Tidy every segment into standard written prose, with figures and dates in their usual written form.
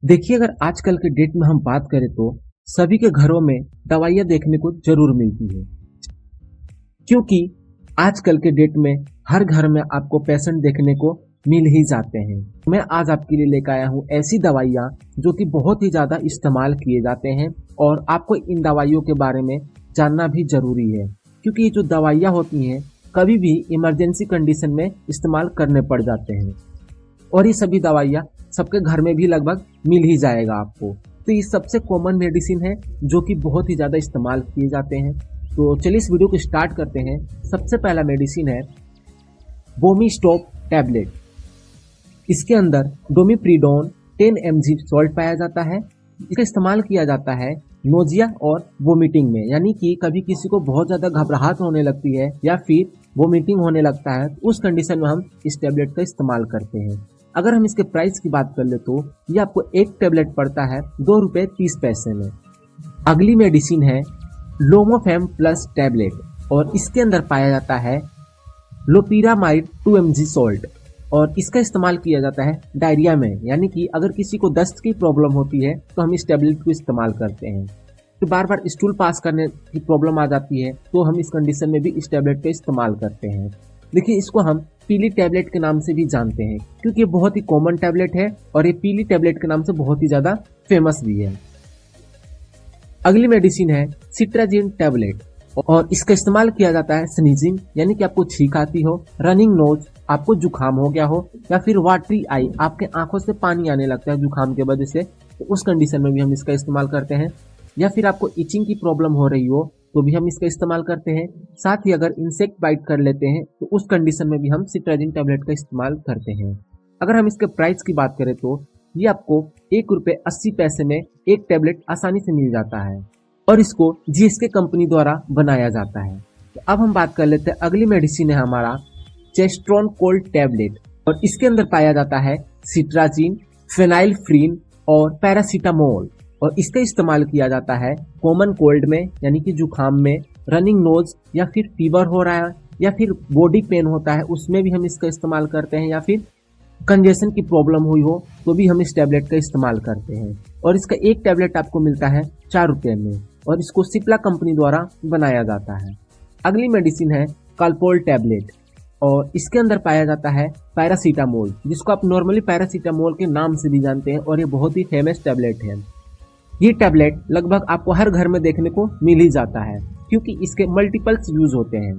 देखिए, अगर आजकल के डेट में हम बात करें तो सभी के घरों में दवाइयाँ देखने को ज़रूर मिलती है, क्योंकि आजकल के डेट में हर घर में आपको पेशेंट देखने को मिल ही जाते हैं। मैं आज आपके लिए लेकर आया हूँ ऐसी दवाइयाँ जो कि बहुत ही ज़्यादा इस्तेमाल किए जाते हैं और आपको इन दवाइयों के बारे में जानना भी ज़रूरी है, क्योंकि ये जो दवाइयाँ होती हैं कभी भी इमरजेंसी कंडीशन में इस्तेमाल करने पड़ जाते हैं और ये सभी दवाइयाँ सबके घर में भी लगभग मिल ही जाएगा आपको। तो ये सबसे कॉमन मेडिसिन है जो कि बहुत ही ज़्यादा इस्तेमाल किए जाते हैं। तो चलिए इस वीडियो को स्टार्ट करते हैं। सबसे पहला मेडिसिन है बोमीस्टॉप टैबलेट। इसके अंदर डोमिप्रिडोन 10 mg सॉल्ट पाया जाता है। इसका इस्तेमाल किया जाता है नोजिया और वोमिटिंग में, यानी कि कभी किसी को बहुत ज़्यादा घबराहट होने लगती है या फिर वोमिटिंग होने लगता है, तो उस कंडीशन में हम इस टैबलेट का इस्तेमाल करते हैं। अगर हम इसके प्राइस की बात कर ले तो ये आपको एक टैबलेट पड़ता है ₹2.30 में। अगली मेडिसिन है लोमोफेम प्लस टैबलेट और इसके अंदर पाया जाता है लोपिरामाइड 2 mg सॉल्ट और इसका इस्तेमाल किया जाता है डायरिया में, यानी कि अगर किसी को दस्त की प्रॉब्लम होती है तो हम इस टैबलेट को इस्तेमाल करते हैं। तो बार बार स्टूल पास करने की प्रॉब्लम आ जाती है तो हम इस कंडीशन में भी इस टैबलेट का इस्तेमाल करते हैं। देखिए, इसको हम पीली टैबलेट के नाम से भी जानते हैं क्योंकि ये बहुत ही कॉमन टैबलेट है और ये पीली टैबलेट के नाम से बहुत ही ज़्यादा फेमस भी है। अगली मेडिसिन है सिट्राजिन टैबलेट और इसका इस्तेमाल किया जाता है स्नीजिंग, यानी कि आपको छींक आती हो, रनिंग नोज, आपको जुकाम हो गया हो या फिर वाटरी आई, आपके आंखों से पानी आने लगता है जुकाम के वजह से, तो उस कंडीशन में भी हम इसका इस्तेमाल करते हैं। या फिर आपको इचिंग की प्रॉब्लम हो रही हो तो भी हम इसका इस्तेमाल करते हैं। साथ ही अगर इंसेक्ट बाइट कर लेते हैं तो उस कंडीशन में भी हम सिट्राजिन टैबलेट का इस्तेमाल करते हैं। अगर हम इसके प्राइस की बात करें तो ये आपको ₹1.80 में एक टैबलेट आसानी से मिल जाता है और इसको जीएसके कंपनी द्वारा बनाया जाता है। तो अब हम बात कर लेते हैं, अगली मेडिसिन है हमारा चेस्ट्रॉन कोल्ड टैबलेट और इसके अंदर पाया जाता है सिट्राजिन, फेनाइलफ्रीन और पैरासीटामोल और इसका इस्तेमाल किया जाता है कॉमन कोल्ड में, यानी कि जुकाम में, रनिंग नोज या फिर फीवर हो रहा है या फिर बॉडी पेन होता है उसमें भी हम इसका इस्तेमाल करते हैं, या फिर कंजेशन की प्रॉब्लम हुई हो तो भी हम इस टैबलेट का इस्तेमाल करते हैं। और इसका एक टैबलेट आपको मिलता है ₹4 में और इसको सिप्ला कंपनी द्वारा बनाया जाता है। अगली मेडिसिन है काल्पोल टैबलेट और इसके अंदर पाया जाता है पैरासीटामोल, जिसको आप नॉर्मली पैरासीटामोल के नाम से भी जानते हैं और ये बहुत ही फेमस टैबलेट है। ये टैबलेट लगभग आपको हर घर में देखने को मिल ही जाता है क्योंकि इसके मल्टीपल्स यूज होते हैं।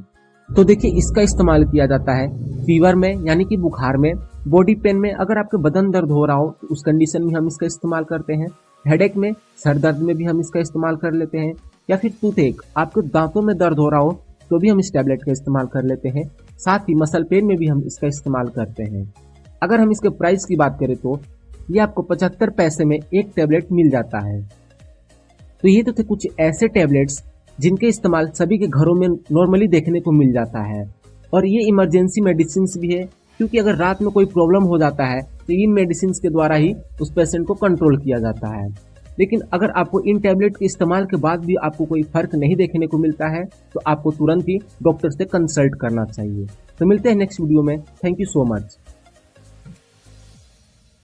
तो देखिए, इसका इस्तेमाल किया जाता है फीवर में, यानी कि बुखार में, बॉडी पेन में, अगर आपके बदन दर्द हो रहा हो तो उस कंडीशन में हम इसका इस्तेमाल करते हैं, हेडेक में, सर दर्द में भी हम इसका इस्तेमाल कर लेते हैं, या फिर टूथएक, आपके दांतों में दर्द हो रहा हो तो भी हम इस टैबलेट का इस्तेमाल कर लेते हैं। साथ ही मसल पेन में भी हम इसका इस्तेमाल करते हैं। अगर हम इसके प्राइस की बात करें तो ये आपको ₹75 में एक टैबलेट मिल जाता है। तो ये तो थे कुछ ऐसे टैबलेट्स जिनके इस्तेमाल सभी के घरों में नॉर्मली देखने को मिल जाता है और ये इमरजेंसी मेडिसिन भी है, क्योंकि अगर रात में कोई प्रॉब्लम हो जाता है तो इन मेडिसिन के द्वारा ही उस पेशेंट को कंट्रोल किया जाता है। लेकिन अगर आपको इन टैबलेट के इस्तेमाल के बाद भी आपको कोई फर्क नहीं देखने को मिलता है तो आपको तुरंत ही डॉक्टर से कंसल्ट करना चाहिए। तो मिलते हैं नेक्स्ट वीडियो में। Thank you so much.